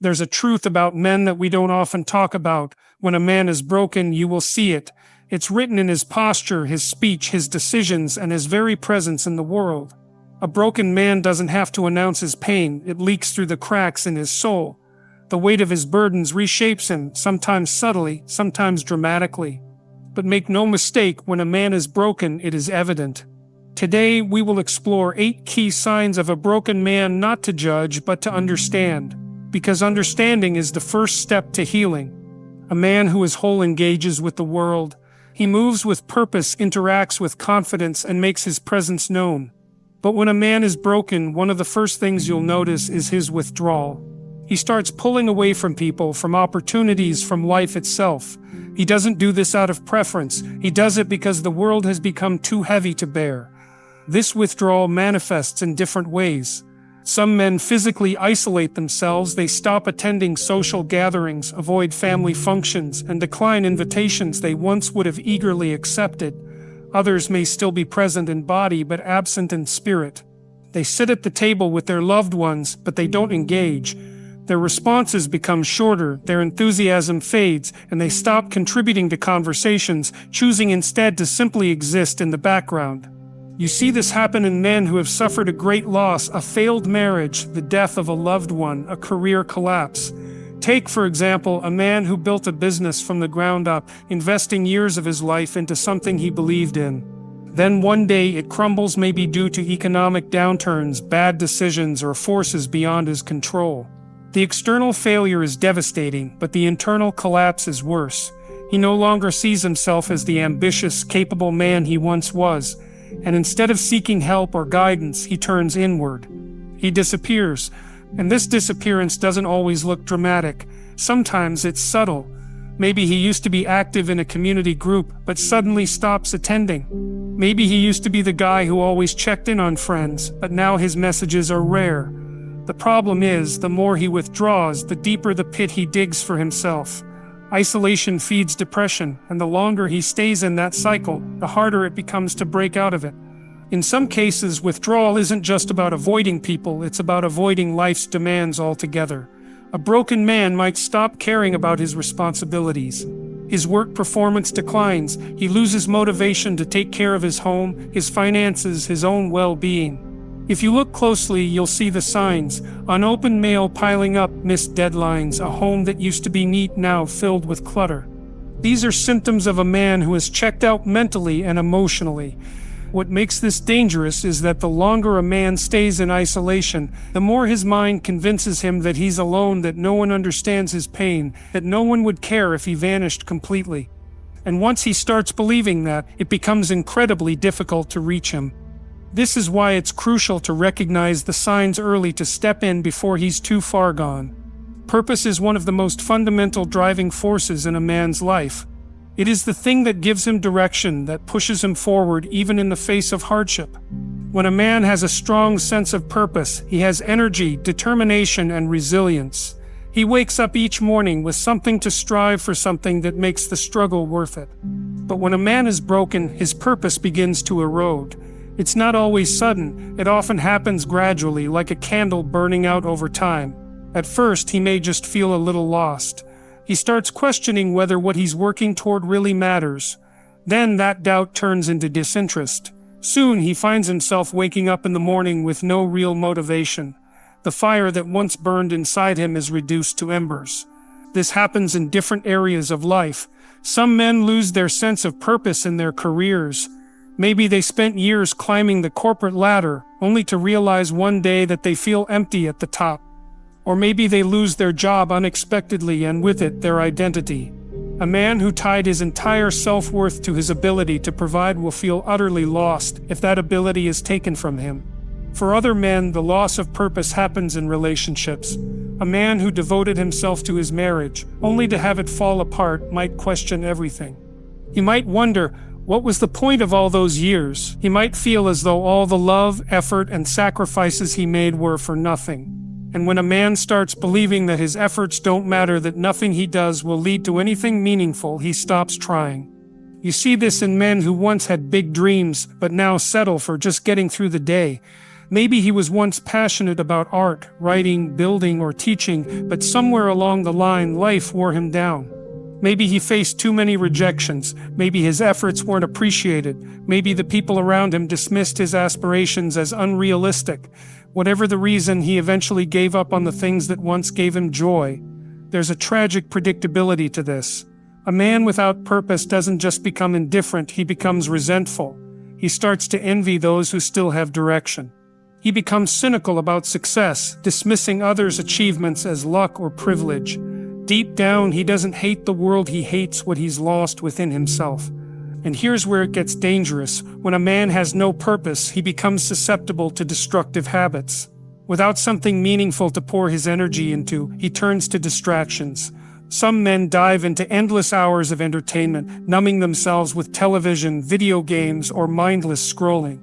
There's a truth about men that we don't often talk about. When a man is broken, you will see it. It's written in his posture, his speech, his decisions, and his very presence in the world. A broken man doesn't have to announce his pain. It leaks through the cracks in his soul. The weight of his burdens reshapes him, sometimes subtly, sometimes dramatically. But make no mistake, when a man is broken, it is evident. Today, we will explore 8 key signs of a broken man, not to judge, but to understand. Because understanding is the first step to healing. A man who is whole engages with the world. He moves with purpose, interacts with confidence, and makes his presence known. But when a man is broken, one of the first things you'll notice is his withdrawal. He starts pulling away from people, from opportunities, from life itself. He doesn't do this out of preference. He does it because the world has become too heavy to bear. This withdrawal manifests in different ways. Some men physically isolate themselves. They stop attending social gatherings, avoid family functions, and decline invitations they once would have eagerly accepted. Others may still be present in body but absent in spirit. They sit at the table with their loved ones, but they don't engage. Their responses become shorter, their enthusiasm fades, and they stop contributing to conversations, choosing instead to simply exist in the background. You see this happen in men who have suffered a great loss, a failed marriage, the death of a loved one, a career collapse. Take, for example, a man who built a business from the ground up, investing years of his life into something he believed in. Then one day it crumbles, maybe due to economic downturns, bad decisions, or forces beyond his control. The external failure is devastating, but the internal collapse is worse. He no longer sees himself as the ambitious, capable man he once was, and instead of seeking help or guidance, he turns inward. He disappears, and this disappearance doesn't always look dramatic. Sometimes it's subtle. Maybe he used to be active in a community group, but suddenly stops attending. Maybe he used to be the guy who always checked in on friends, but now his messages are rare. The problem is, the more he withdraws, the deeper the pit he digs for himself. Isolation feeds depression, and the longer he stays in that cycle, the harder it becomes to break out of it. In some cases, withdrawal isn't just about avoiding people, it's about avoiding life's demands altogether. A broken man might stop caring about his responsibilities. His work performance declines, he loses motivation to take care of his home, his finances, his own well-being. If you look closely, you'll see the signs: unopened mail piling up, missed deadlines, a home that used to be neat now filled with clutter. These are symptoms of a man who is checked out mentally and emotionally. What makes this dangerous is that the longer a man stays in isolation, the more his mind convinces him that he's alone, that no one understands his pain, that no one would care if he vanished completely. And once he starts believing that, it becomes incredibly difficult to reach him. This is why it's crucial to recognize the signs early, to step in before he's too far gone. Purpose is one of the most fundamental driving forces in a man's life. It is the thing that gives him direction, that pushes him forward even in the face of hardship. When a man has a strong sense of purpose, he has energy, determination, and resilience. He wakes up each morning with something to strive for, something that makes the struggle worth it. But when a man is broken, his purpose begins to erode. It's not always sudden, it often happens gradually, like a candle burning out over time. At first, he may just feel a little lost. He starts questioning whether what he's working toward really matters. Then that doubt turns into disinterest. Soon he finds himself waking up in the morning with no real motivation. The fire that once burned inside him is reduced to embers. This happens in different areas of life. Some men lose their sense of purpose in their careers. Maybe they spent years climbing the corporate ladder, only to realize one day that they feel empty at the top. Or maybe they lose their job unexpectedly, and with it, their identity. A man who tied his entire self-worth to his ability to provide will feel utterly lost if that ability is taken from him. For other men, the loss of purpose happens in relationships. A man who devoted himself to his marriage, only to have it fall apart, might question everything. He might wonder, what was the point of all those years? He might feel as though all the love, effort, and sacrifices he made were for nothing. And when a man starts believing that his efforts don't matter, that nothing he does will lead to anything meaningful, he stops trying. You see this in men who once had big dreams, but now settle for just getting through the day. Maybe he was once passionate about art, writing, building, or teaching, but somewhere along the line life wore him down. Maybe he faced too many rejections, maybe his efforts weren't appreciated, maybe the people around him dismissed his aspirations as unrealistic. Whatever the reason, he eventually gave up on the things that once gave him joy. There's a tragic predictability to this. A man without purpose doesn't just become indifferent, he becomes resentful. He starts to envy those who still have direction. He becomes cynical about success, dismissing others' achievements as luck or privilege. Deep down, he doesn't hate the world, he hates what he's lost within himself. And here's where it gets dangerous. When a man has no purpose, he becomes susceptible to destructive habits. Without something meaningful to pour his energy into, he turns to distractions. Some men dive into endless hours of entertainment, numbing themselves with television, video games, or mindless scrolling.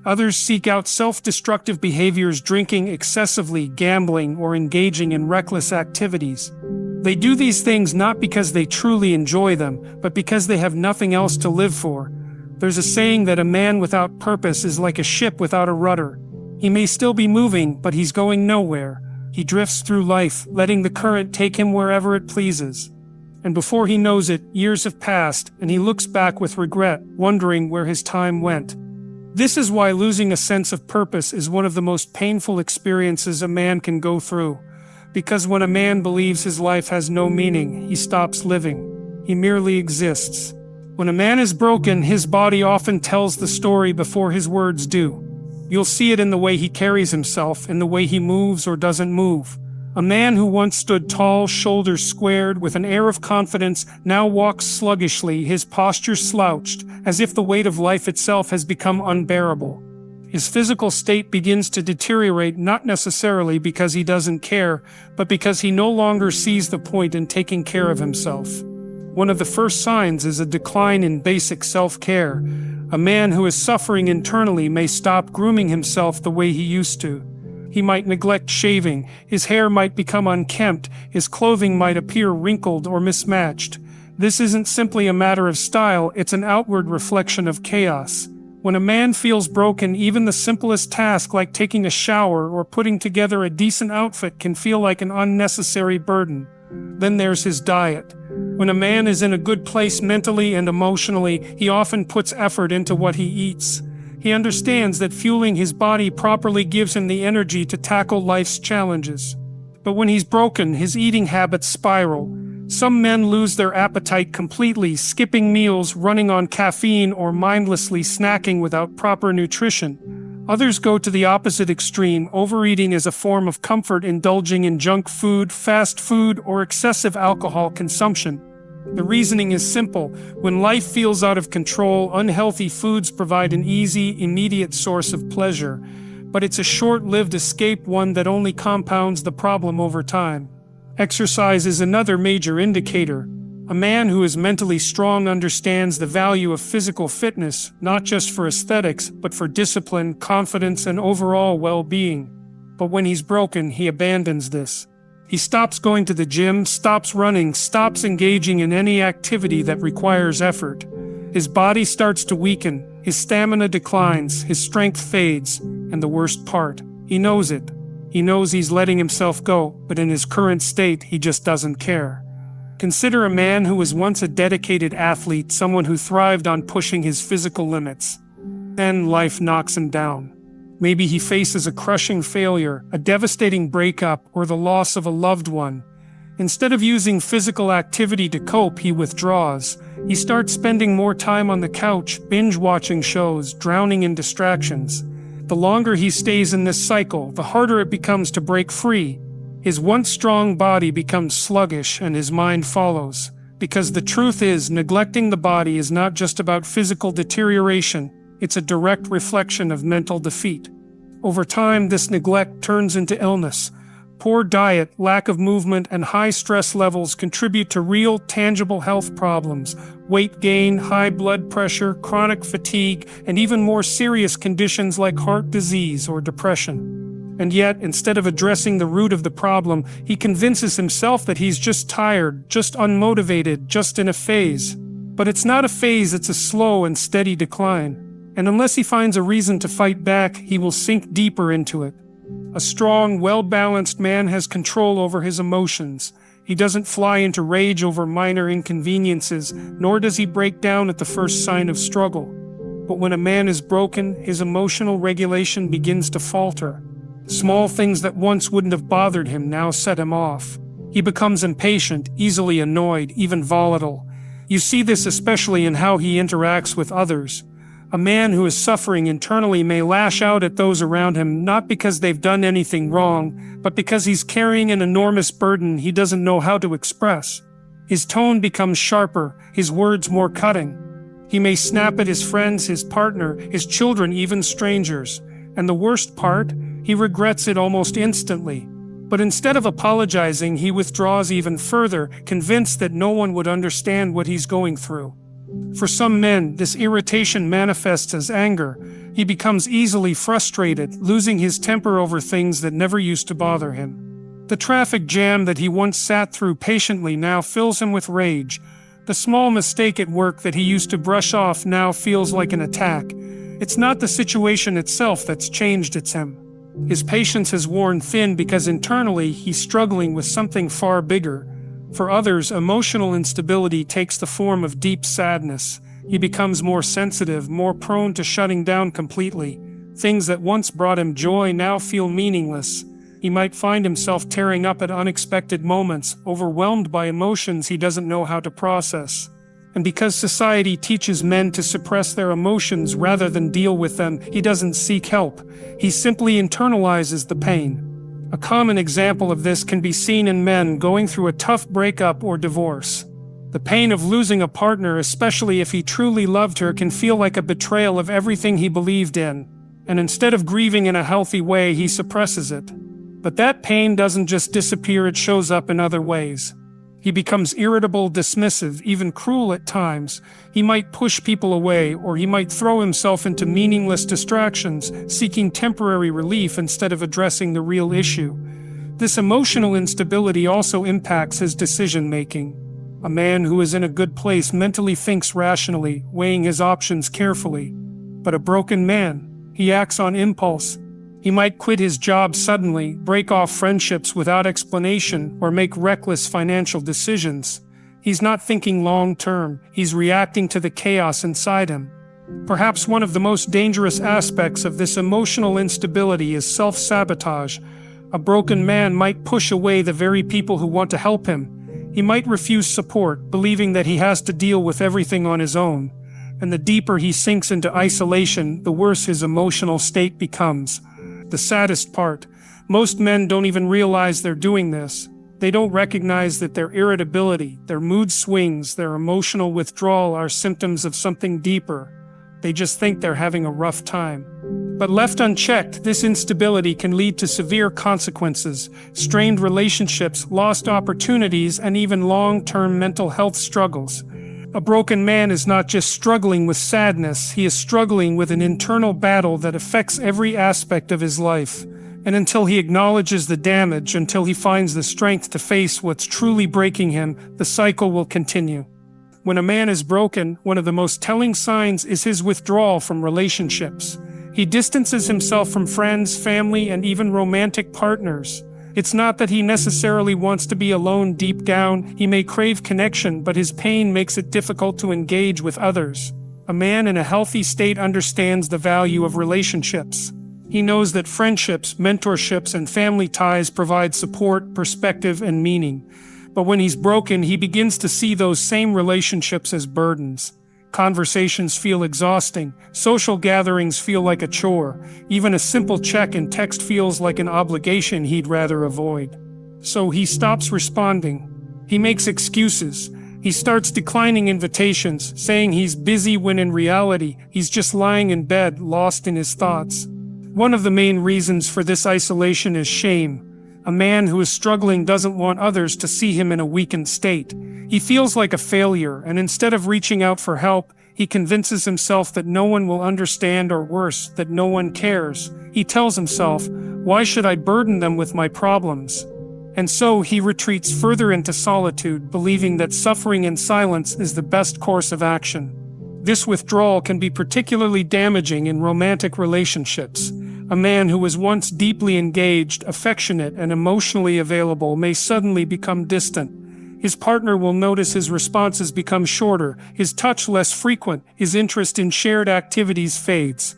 Others seek out self-destructive behaviors, drinking excessively, gambling, or engaging in reckless activities. They do these things not because they truly enjoy them, but because they have nothing else to live for. There's a saying that a man without purpose is like a ship without a rudder. He may still be moving, but he's going nowhere. He drifts through life, letting the current take him wherever it pleases. And before he knows it, years have passed, and he looks back with regret, wondering where his time went. This is why losing a sense of purpose is one of the most painful experiences a man can go through. Because when a man believes his life has no meaning, he stops living. He merely exists. When a man is broken, his body often tells the story before his words do. You'll see it in the way he carries himself, in the way he moves or doesn't move. A man who once stood tall, shoulders squared, with an air of confidence, now walks sluggishly, his posture slouched, as if the weight of life itself has become unbearable. His physical state begins to deteriorate, not necessarily because he doesn't care, but because he no longer sees the point in taking care of himself. One of the first signs is a decline in basic self-care. A man who is suffering internally may stop grooming himself the way he used to. He might neglect shaving, his hair might become unkempt, his clothing might appear wrinkled or mismatched. This isn't simply a matter of style, it's an outward reflection of chaos. When a man feels broken, even the simplest task like taking a shower or putting together a decent outfit can feel like an unnecessary burden. Then there's his diet. When a man is in a good place mentally and emotionally, he often puts effort into what he eats. He understands that fueling his body properly gives him the energy to tackle life's challenges. But when he's broken, his eating habits spiral. Some men lose their appetite completely, skipping meals, running on caffeine, or mindlessly snacking without proper nutrition. Others go to the opposite extreme, overeating as a form of comfort, indulging in junk food, fast food, or excessive alcohol consumption. The reasoning is simple. When life feels out of control, unhealthy foods provide an easy, immediate source of pleasure. But it's a short-lived escape, one that only compounds the problem over time. Exercise is another major indicator. A man who is mentally strong understands the value of physical fitness, not just for aesthetics, but for discipline, confidence, and overall well-being. But when he's broken, he abandons this. He stops going to the gym, stops running, stops engaging in any activity that requires effort. His body starts to weaken, his stamina declines, his strength fades, and the worst part, he knows it. He knows he's letting himself go, but in his current state, he just doesn't care. Consider a man who was once a dedicated athlete, someone who thrived on pushing his physical limits. Then life knocks him down. Maybe he faces a crushing failure, a devastating breakup, or the loss of a loved one. Instead of using physical activity to cope, he withdraws. He starts spending more time on the couch, binge-watching shows, drowning in distractions. The longer he stays in this cycle, the harder it becomes to break free. His once strong body becomes sluggish and his mind follows. Because the truth is, neglecting the body is not just about physical deterioration, it's a direct reflection of mental defeat. Over time, this neglect turns into illness. Poor diet, lack of movement, and high stress levels contribute to real, tangible health problems. Weight gain, high blood pressure, chronic fatigue, and even more serious conditions like heart disease or depression. And yet, instead of addressing the root of the problem, he convinces himself that he's just tired, just unmotivated, just in a phase. But it's not a phase, it's a slow and steady decline. And unless he finds a reason to fight back, he will sink deeper into it. A strong, well-balanced man has control over his emotions. He doesn't fly into rage over minor inconveniences, nor does he break down at the first sign of struggle. But when a man is broken, his emotional regulation begins to falter. Small things that once wouldn't have bothered him now set him off. He becomes impatient, easily annoyed, even volatile. You see this especially in how he interacts with others. A man who is suffering internally may lash out at those around him not because they've done anything wrong, but because he's carrying an enormous burden he doesn't know how to express. His tone becomes sharper, his words more cutting. He may snap at his friends, his partner, his children, even strangers. And the worst part, he regrets it almost instantly. But instead of apologizing, he withdraws even further, convinced that no one would understand what he's going through. For some men, this irritation manifests as anger. He becomes easily frustrated, losing his temper over things that never used to bother him. The traffic jam that he once sat through patiently now fills him with rage. The small mistake at work that he used to brush off now feels like an attack. It's not the situation itself that's changed, it's him. His patience has worn thin because internally he's struggling with something far bigger. For others, emotional instability takes the form of deep sadness. He becomes more sensitive, more prone to shutting down completely. Things that once brought him joy now feel meaningless. He might find himself tearing up at unexpected moments, overwhelmed by emotions he doesn't know how to process. And because society teaches men to suppress their emotions rather than deal with them, he doesn't seek help. He simply internalizes the pain. A common example of this can be seen in men going through a tough breakup or divorce. The pain of losing a partner, especially if he truly loved her, can feel like a betrayal of everything he believed in. And instead of grieving in a healthy way, he suppresses it. But that pain doesn't just disappear, it shows up in other ways. He becomes irritable, dismissive, even cruel at times. He might push people away, or he might throw himself into meaningless distractions, seeking temporary relief instead of addressing the real issue. This emotional instability also impacts his decision-making. A man who is in a good place mentally thinks rationally, weighing his options carefully. But a broken man, he acts on impulse. He might quit his job suddenly, break off friendships without explanation, or make reckless financial decisions. He's not thinking long-term, he's reacting to the chaos inside him. Perhaps one of the most dangerous aspects of this emotional instability is self-sabotage. A broken man might push away the very people who want to help him. He might refuse support, believing that he has to deal with everything on his own. And the deeper he sinks into isolation, the worse his emotional state becomes. The saddest part, most men don't even realize they're doing this. They don't recognize that their irritability, their mood swings, their emotional withdrawal are symptoms of something deeper. They just think they're having a rough time. But left unchecked, this instability can lead to severe consequences, strained relationships, lost opportunities, and even long-term mental health struggles. A broken man is not just struggling with sadness, he is struggling with an internal battle that affects every aspect of his life. And until he acknowledges the damage, until he finds the strength to face what's truly breaking him, the cycle will continue. When a man is broken, one of the most telling signs is his withdrawal from relationships. He distances himself from friends, family, and even romantic partners. It's not that he necessarily wants to be alone deep down. He may crave connection, but his pain makes it difficult to engage with others. A man in a healthy state understands the value of relationships. He knows that friendships, mentorships, and family ties provide support, perspective, and meaning. But when he's broken, he begins to see those same relationships as burdens. Conversations feel exhausting, social gatherings feel like a chore, even a simple check in text feels like an obligation he'd rather avoid. So he stops responding. He makes excuses. He starts declining invitations, saying he's busy when in reality, he's just lying in bed, lost in his thoughts. One of the main reasons for this isolation is shame. A man who is struggling doesn't want others to see him in a weakened state. He feels like a failure, and instead of reaching out for help, he convinces himself that no one will understand, or worse, that no one cares. He tells himself, "Why should I burden them with my problems?" And so he retreats further into solitude, believing that suffering in silence is the best course of action. This withdrawal can be particularly damaging in romantic relationships. A man who was once deeply engaged, affectionate, and emotionally available may suddenly become distant. His partner will notice his responses become shorter, his touch less frequent, his interest in shared activities fades.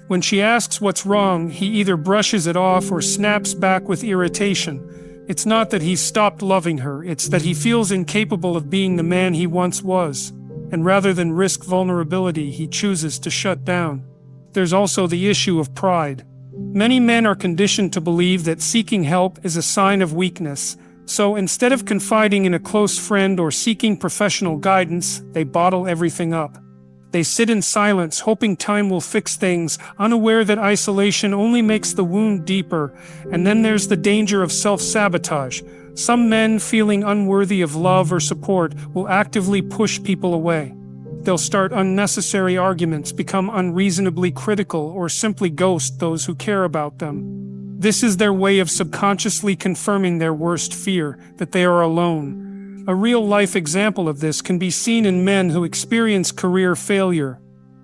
When she asks what's wrong, he either brushes it off or snaps back with irritation. It's not that he's stopped loving her, it's that he feels incapable of being the man he once was. And rather than risk vulnerability, he chooses to shut down. There's also the issue of pride. Many men are conditioned to believe that seeking help is a sign of weakness. So instead of confiding in a close friend or seeking professional guidance, they bottle everything up. They sit in silence, hoping time will fix things, unaware that isolation only makes the wound deeper. And then there's the danger of self-sabotage. Some men, feeling unworthy of love or support, will actively push people away. They'll start unnecessary arguments, become unreasonably critical, or simply ghost those who care about them. This is their way of subconsciously confirming their worst fear, that they are alone. A real-life example of this can be seen in men who experience career failure.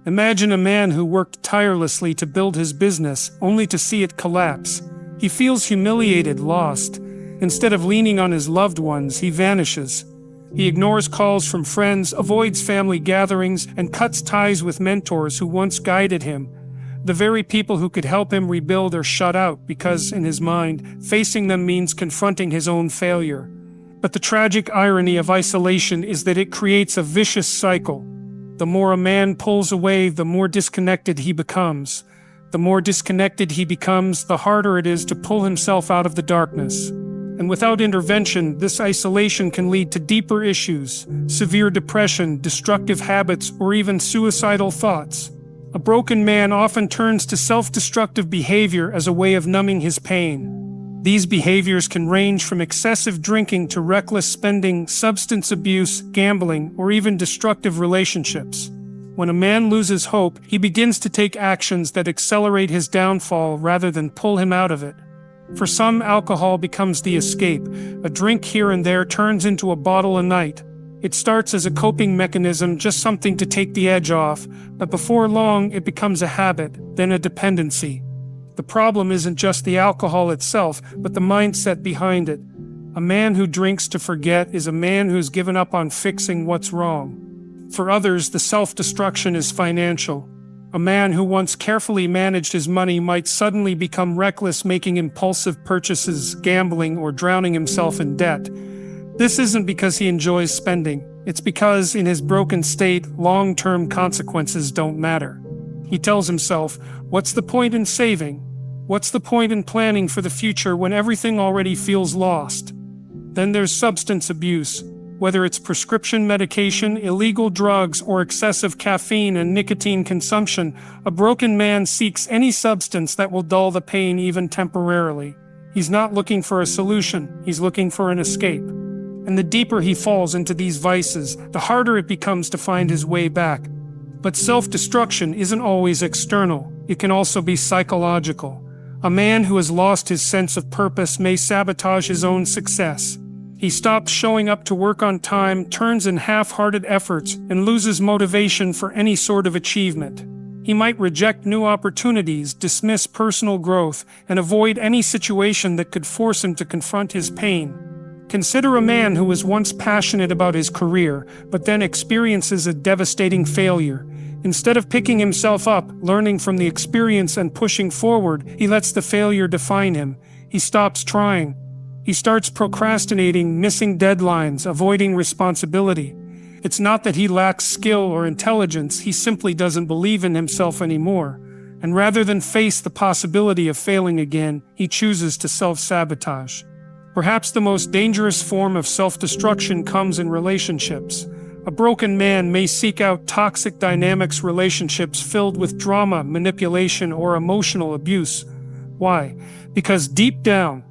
Imagine a man who worked tirelessly to build his business, only to see it collapse. He feels humiliated, lost. Instead of leaning on his loved ones, he vanishes. He ignores calls from friends, avoids family gatherings, and cuts ties with mentors who once guided him. The very people who could help him rebuild are shut out because, in his mind, facing them means confronting his own failure. But the tragic irony of isolation is that it creates a vicious cycle. The more a man pulls away, the more disconnected he becomes. The more disconnected he becomes, the harder it is to pull himself out of the darkness. And without intervention, this isolation can lead to deeper issues, severe depression, destructive habits, or even suicidal thoughts. A broken man often turns to self-destructive behavior as a way of numbing his pain. These behaviors can range from excessive drinking to reckless spending, substance abuse, gambling, or even destructive relationships. When a man loses hope, he begins to take actions that accelerate his downfall rather than pull him out of it. For some, alcohol becomes the escape. A drink here and there turns into a bottle a night. It starts as a coping mechanism, just something to take the edge off, but before long it becomes a habit, then a dependency. The problem isn't just the alcohol itself, but the mindset behind it. A man who drinks to forget is a man who's given up on fixing what's wrong. For others, the self-destruction is financial. A man who once carefully managed his money might suddenly become reckless, making impulsive purchases, gambling, or drowning himself in debt. This isn't because he enjoys spending. It's because, in his broken state, long-term consequences don't matter. He tells himself, "What's the point in saving? What's the point in planning for the future when everything already feels lost?" Then there's substance abuse. Whether it's prescription medication, illegal drugs, or excessive caffeine and nicotine consumption, a broken man seeks any substance that will dull the pain even temporarily. He's not looking for a solution, he's looking for an escape. And the deeper he falls into these vices, the harder it becomes to find his way back. But self-destruction isn't always external, it can also be psychological. A man who has lost his sense of purpose may sabotage his own success. He stops showing up to work on time, turns in half-hearted efforts, and loses motivation for any sort of achievement. He might reject new opportunities, dismiss personal growth, and avoid any situation that could force him to confront his pain. Consider a man who was once passionate about his career, but then experiences a devastating failure. Instead of picking himself up, learning from the experience and pushing forward, he lets the failure define him. He stops trying. He starts procrastinating, missing deadlines, avoiding responsibility. It's not that he lacks skill or intelligence, he simply doesn't believe in himself anymore. And rather than face the possibility of failing again, he chooses to self-sabotage. Perhaps the most dangerous form of self-destruction comes in relationships. A broken man may seek out toxic dynamics, relationships filled with drama, manipulation, or emotional abuse. Why? Because deep down,